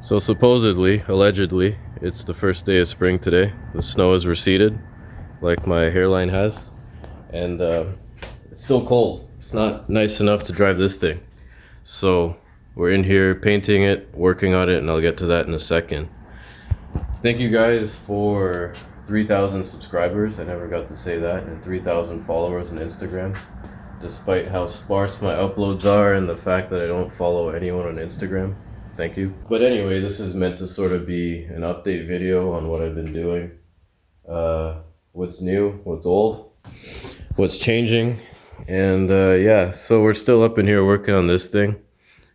So supposedly, allegedly, it's the first day of spring today. The snow has receded, like my hairline has, and it's still cold. It's not nice enough to drive this thing. So we're in here painting it, working on it, and I'll get to that in a second. Thank you guys for 3,000 subscribers. I never got to say that, and 3,000 followers on Instagram. Despite how sparse my uploads are and the fact that I don't follow anyone on Instagram. Thank you. But anyway, this is meant to sort of be an update video on what I've been doing. What's new, what's old, what's changing. And yeah, so we're still up in here working on this thing.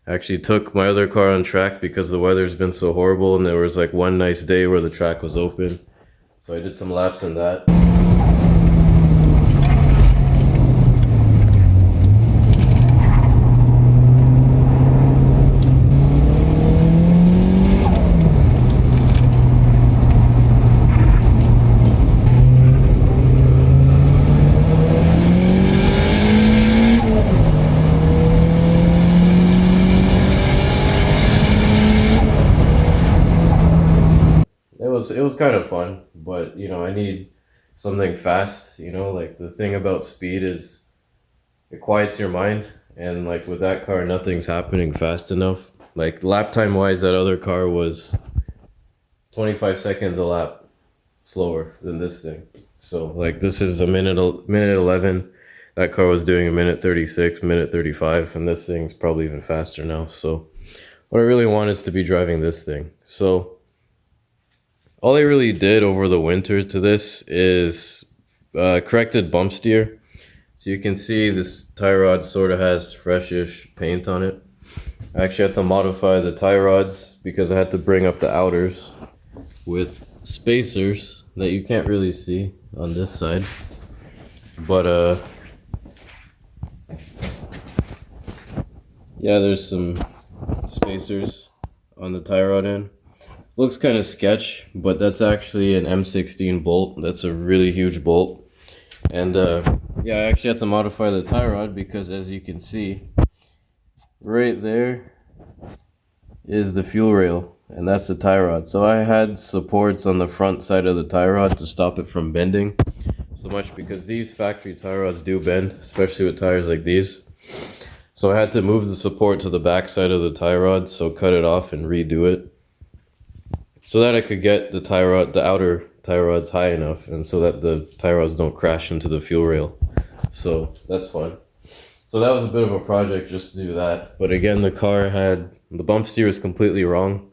I actually took my other car on track because the weather's been so horrible and there was like one nice day where the track was open. So I did some laps in that. It was kind of fun, but you know, I need something fast, you know, like the thing about speed is it quiets your mind, and like with that car nothing's happening fast enough. Like lap time wise, that other car was 25 seconds a lap slower than this thing. So like this is a minute 11. That car was doing a minute 36, minute 35, and this thing's probably even faster now. So what I really want is to be driving this thing. So all I really did over the winter to this is corrected bump steer. So you can see this tie rod sort of has freshish paint on it. I actually had to modify the tie rods because I had to bring up the outers with spacers that you can't really see on this side. But yeah, there's some spacers on the tie rod end. Looks kind of sketch, but that's actually an M16 bolt. That's a really huge bolt. And yeah, I actually had to modify the tie rod because as you can see, right there is the fuel rail, and that's the tie rod. So I had supports on the front side of the tie rod to stop it from bending so much because these factory tie rods do bend, especially with tires like these. So I had to move the support to the back side of the tie rod, so cut it off and redo it, so that I could get the tie rod, the outer tie rods high enough, and so that the tie rods don't crash into the fuel rail. So that's fun. So that was a bit of a project just to do that. But again, the car had, the bump steer was completely wrong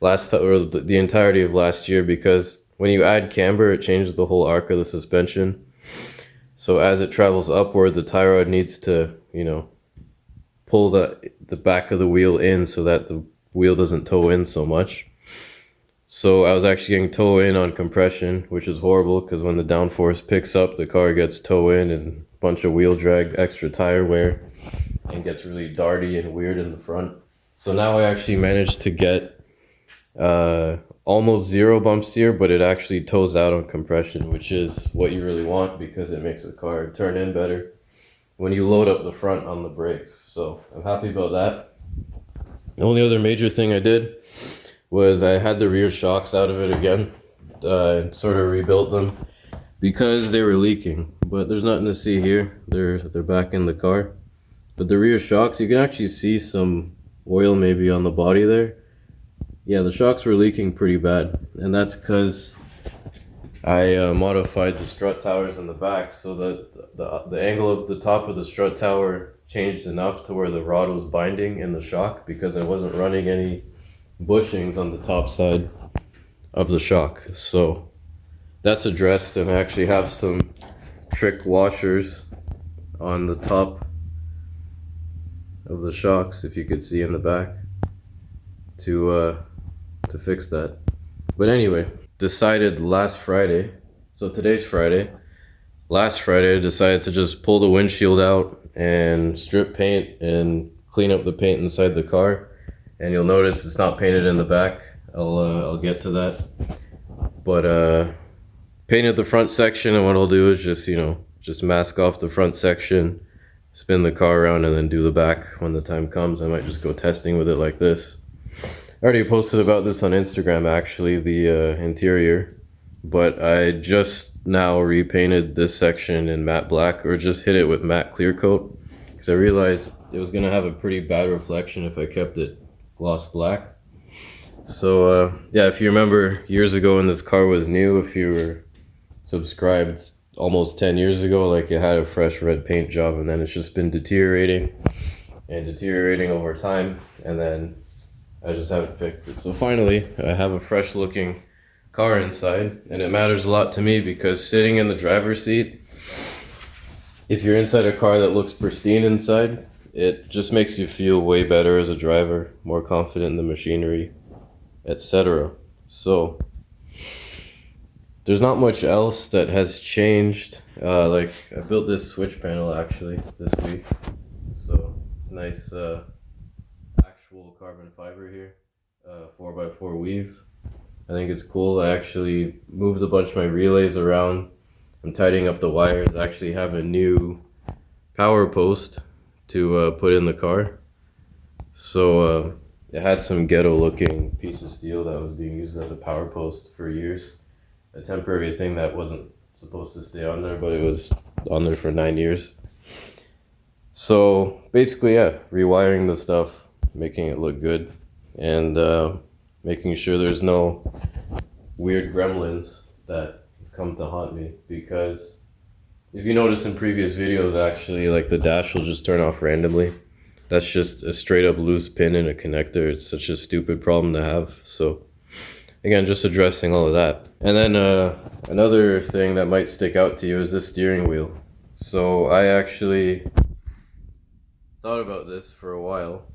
the entirety of last year, because when you add camber, it changes the whole arc of the suspension. So as it travels upward, the tie rod needs to, you know, pull the back of the wheel in so that the wheel doesn't toe in so much. So I was actually getting toe in on compression, which is horrible because when the downforce picks up, the car gets toe in and a bunch of wheel drag, extra tire wear, and gets really darty and weird in the front. So now I actually managed to get almost zero bump steer, but it actually toes out on compression, which is what you really want because it makes the car turn in better when you load up the front on the brakes. So I'm happy about that. The only other major thing I did was I had the rear shocks out of it again, sort of rebuilt them because they were leaking, but there's nothing to see here. They're back in the car. But the rear shocks, you can actually see some oil maybe on the body there. Yeah, the shocks were leaking pretty bad, and that's because I modified the strut towers in the back so that the angle of the top of the strut tower changed enough to where the rod was binding in the shock, because I wasn't running any bushings on the top side of the shock. So that's addressed, and I actually have some trick washers on the top of the shocks, if you could see in the back, to fix that. But anyway, decided last Friday, so today's Friday, last Friday I decided to just pull the windshield out and strip paint and clean up the paint inside the car. And you'll notice it's not painted in the back. I'll get to that. But painted the front section, and what I'll do is just mask off the front section, spin the car around, and then do the back when the time comes. I might just go testing with it like this. already posted about this on Instagram, actually, the interior, but I just now repainted this section in matte black, or just hit it with matte clear coat, because I realized it was gonna have a pretty bad reflection if I kept it gloss black. So yeah, if you remember years ago when this car was new, if you were subscribed almost 10 years ago, like, it had a fresh red paint job, and then it's just been deteriorating and deteriorating over time, and then I just haven't fixed it. So finally I have a fresh looking car inside, and it matters a lot to me because sitting in the driver's seat, if you're inside a car that looks pristine inside, it just makes you feel way better as a driver, more confident in the machinery, etc. So there's not much else that has changed. Like, I built this switch panel actually this week, so it's nice actual carbon fiber here, 4x4 weave. I think it's cool. I actually moved a bunch of my relays around. I'm tidying up the wires. I actually have a new power post to put in the car. So it had some ghetto looking piece of steel that was being used as a power post for years. A temporary thing that wasn't supposed to stay on there, but it was on there for 9 years. So basically, yeah, rewiring the stuff, making it look good, and making sure there's no weird gremlins that come to haunt me. Because if you notice in previous videos, actually, like, the dash will just turn off randomly. That's just a straight up loose pin in a connector. It's such a stupid problem to have. So again, just addressing all of that. And then another thing that might stick out to you is this steering wheel. So I actually thought about this for a while.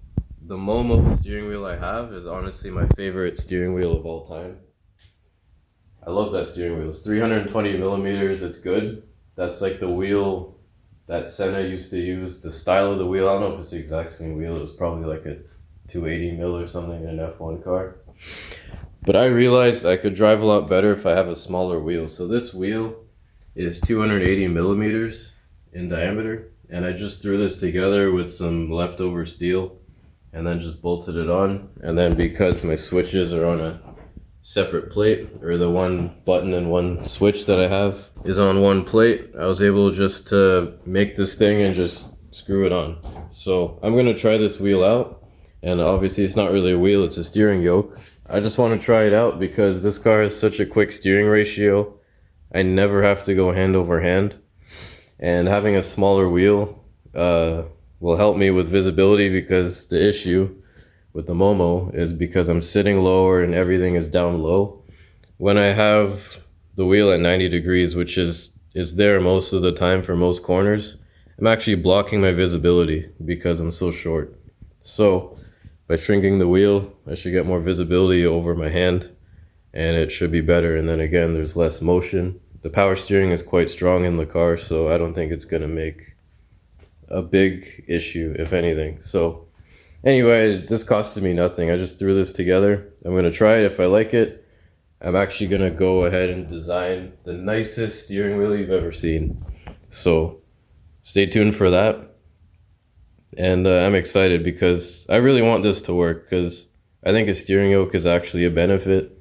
The Momo steering wheel I have is honestly my favorite steering wheel of all time. I love that steering wheel. It's 320 millimeters. It's good. That's like the wheel that Senna used to use. The style of the wheel, I don't know if it's the exact same wheel. It was probably like a 280 mil or something in an F1 car. But I realized I could drive a lot better if I have a smaller wheel. So this wheel is 280 millimeters in diameter, and I just threw this together with some leftover steel and then just bolted it on. And then because my switches are on a separate plate, or the one button and one switch that I have is on one plate, I was able just to make this thing and just screw it on. So I'm gonna try this wheel out, and obviously it's not really a wheel, it's a steering yoke. I just want to try it out because this car has such a quick steering ratio. I never have to go hand over hand, and having a smaller wheel will help me with visibility, because the issue with the Momo is because I'm sitting lower and everything is down low. When I have the wheel at 90 degrees, which is there most of the time for most corners, I'm actually blocking my visibility because I'm so short. So by shrinking the wheel, I should get more visibility over my hand, and it should be better. And then again, there's less motion. The power steering is quite strong in the car, so I don't think it's gonna make a big issue, if anything. So anyway, this costed me nothing. I just threw this together. I'm gonna try it. If I like it, I'm actually gonna go ahead and design the nicest steering wheel you've ever seen. So stay tuned for that. And I'm excited because I really want this to work, because I think a steering yoke is actually a benefit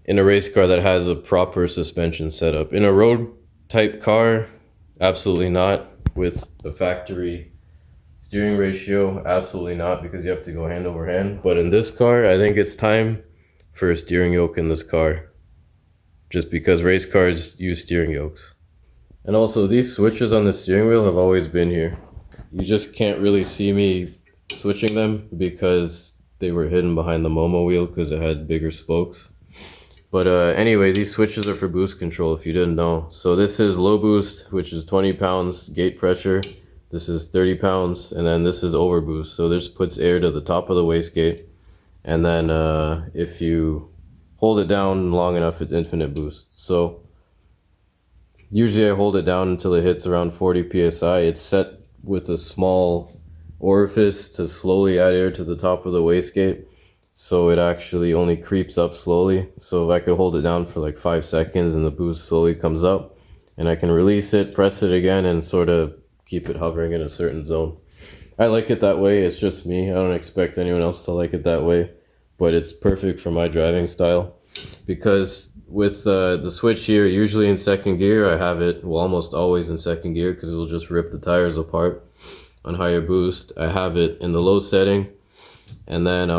in a race car that has a proper suspension setup. In a road type car, absolutely not. With the factory steering ratio, absolutely not, because you have to go hand over hand. But in this car, I think it's time for a steering yoke in this car, just because race cars use steering yokes. And also, these switches on the steering wheel have always been here. You just can't really see me switching them because they were hidden behind the Momo wheel because it had bigger spokes. But anyway, these switches are for boost control, if you didn't know. So this is low boost, which is 20 pounds gate pressure. This is 30 pounds, and then this is overboost. So this puts air to the top of the wastegate, and then if you hold it down long enough, it's infinite boost. So usually I hold it down until it hits around 40 psi. It's set with a small orifice to slowly add air to the top of the wastegate, so it actually only creeps up slowly. So if I could hold it down for like 5 seconds and the boost slowly comes up, and I can release it, press it again, and sort of keep it hovering in a certain zone. I like it that way. It's just me. I don't expect anyone else to like it that way. but it's perfect for my driving style because with the switch here, usually in second gear, I have it, well, almost always in second gear because it'll just rip the tires apart on higher boost. I have it in the low setting, and then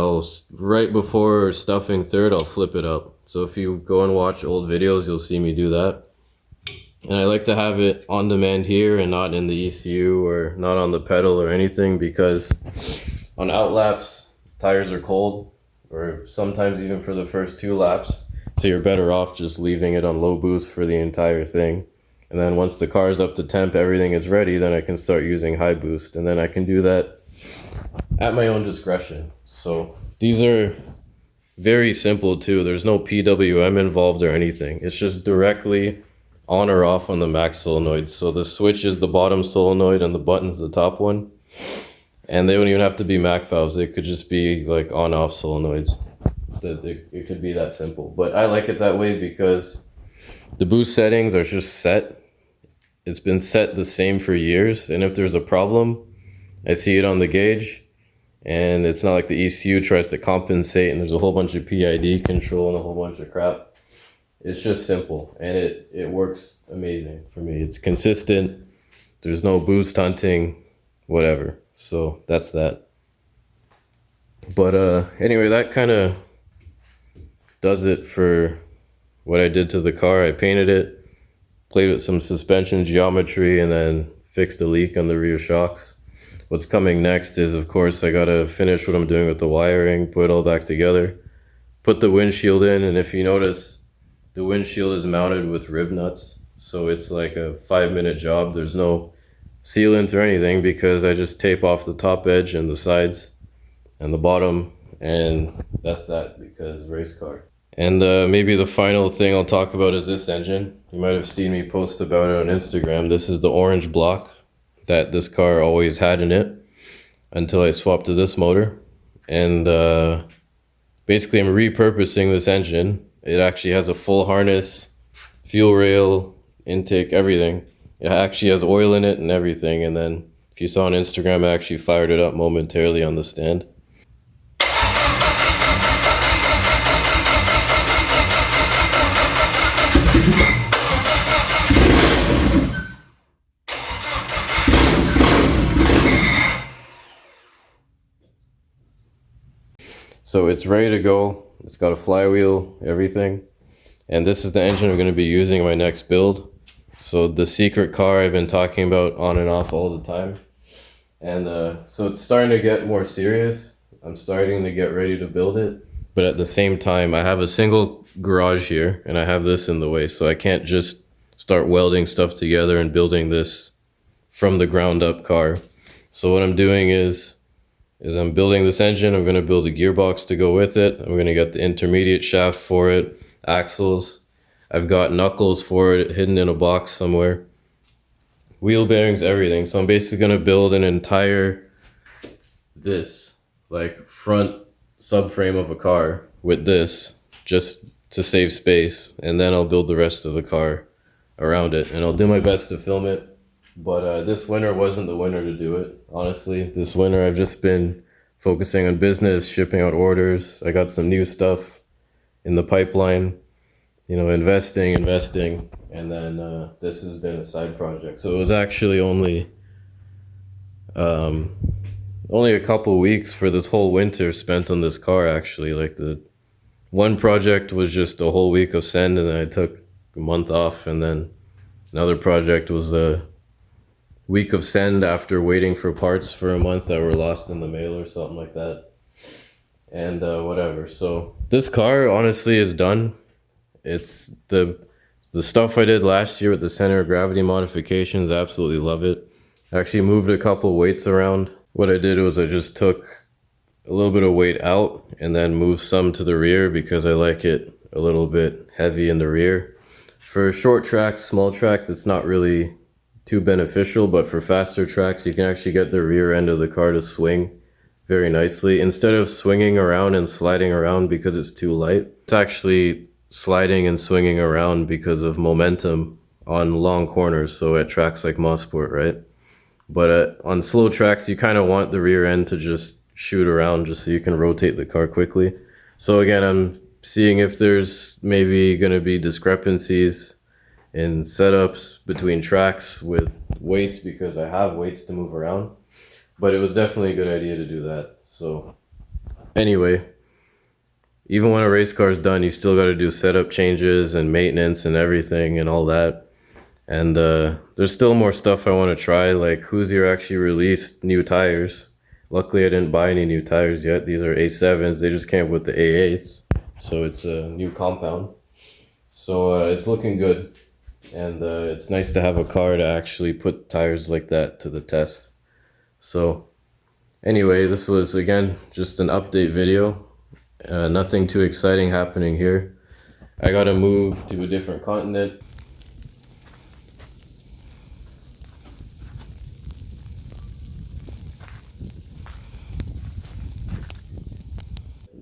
right before stuffing third, I'll flip it up. So if you go and watch old videos, you'll see me do that. And I like to have it on demand here and not in the ECU or not on the pedal or anything, because on outlaps, tires are cold, or sometimes even for the first 2 laps. So you're better off just leaving it on low boost for the entire thing. And then once the car's up to temp, everything is ready, then I can start using high boost. And then I can do that at my own discretion. So these are very simple too. There's no PWM involved or anything. It's just directly on or off on the max solenoid. So the switch is the bottom solenoid and the button's the top one. And they don't even have to be Mac valves. They could just be like on-off solenoids. It could be that simple. But I like it that way because the boost settings are just set. It's been set the same for years. And if there's a problem, I see it on the gauge. And it's not like the ECU tries to compensate and there's a whole bunch of PID control and a whole bunch of crap. It's just simple, and it works amazing for me. It's consistent. There's no boost hunting, whatever. So that's that. But anyway, that kind of does it for what I did to the car. I painted it, played with some suspension geometry, and then fixed a leak on the rear shocks. What's coming next is, of course, I gotta finish what I'm doing with the wiring, put it all back together, put the windshield in, and if you notice, the windshield is mounted with riv nuts, so it's like a 5-minute job. There's no sealant or anything because I just tape off the top edge and the sides and the bottom, and that's that because race car. And maybe the final thing I'll talk about is this engine. You might have seen me post about it on Instagram. This is the orange block that this car always had in it until I swapped to this motor. And basically I'm repurposing this engine. It actually has a full harness, fuel rail, intake, everything. It actually has oil in it and everything. And then if you saw on Instagram, I actually fired it up momentarily on the stand. So it's ready to go. It's got a flywheel, everything. And this is the engine I'm going to be using in my next build. So the secret car I've been talking about on and off all the time. And so it's starting to get more serious. I'm starting to get ready to build it. But at the same time, I have a single garage here and I have this in the way. So I can't just start welding stuff together and building this from the ground up car. So what I'm doing is I'm building this engine. I'm going to build a gearbox to go with it. I'm going to get the intermediate shaft for it, axles. I've got knuckles for it hidden in a box somewhere. Wheel bearings, everything. So I'm basically going to build an entire, like front subframe of a car with this just to save space. And then I'll build the rest of the car around it. And I'll do my best to film it. But this winter wasn't the winter to do it. Honestly, this winter I've just been focusing on business, shipping out orders. I got some new stuff in the pipeline, you know, investing, and then this has been a side project. So it was actually only a couple weeks for this whole winter spent on this car. Actually, like the one project was just a whole week of send, and then I took a month off, and then another project was a week of send after waiting for parts for a month that were lost in the mail or something like that. And whatever. So this car honestly is done. It's the stuff I did last year with the center of gravity modifications. Absolutely love it. I actually moved a couple weights around. What I did was I just took a little bit of weight out and then moved some to the rear because I like it a little bit heavy in the rear. For short tracks, small tracks, it's not really too beneficial, but for faster tracks you can actually get the rear end of the car to swing very nicely instead of swinging around and sliding around because it's too light. It's actually sliding and swinging around because of momentum on long corners, so at tracks like Motorsports, right? But on slow tracks you kind of want the rear end to just shoot around just so you can rotate the car quickly. So again, I'm seeing if there's maybe going to be discrepancies in setups between tracks with weights, because I have weights to move around. But it was definitely a good idea to do that. So anyway, even when a race car is done, you still got to do setup changes and maintenance and everything and all that. And there's still more stuff I want to try. Like Hoosier actually released new tires. Luckily, I didn't buy any new tires yet. These are A7s. They just came with the A8s. So it's a new compound. So it's looking good. And it's nice to have a car to actually put tires like that to the test. So anyway, this was again just an update video. Nothing too exciting happening here. I gotta move to a different continent.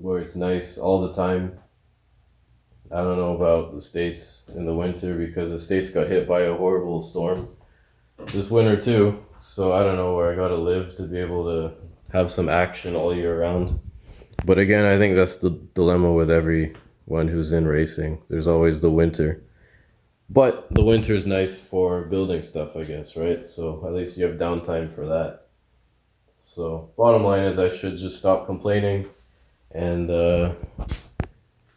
Where it's nice all the time. I don't know about the States in the winter, because the States got hit by a horrible storm this winter too. So I don't know where I gotta live to be able to have some action all year round. But again, I think that's the dilemma with everyone who's in racing. There's always the winter. But the winter is nice for building stuff, I guess, right? So at least you have downtime for that. So bottom line is I should just stop complaining. And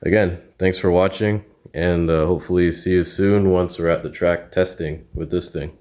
again, thanks for watching. And hopefully see you soon once we're at the track testing with this thing.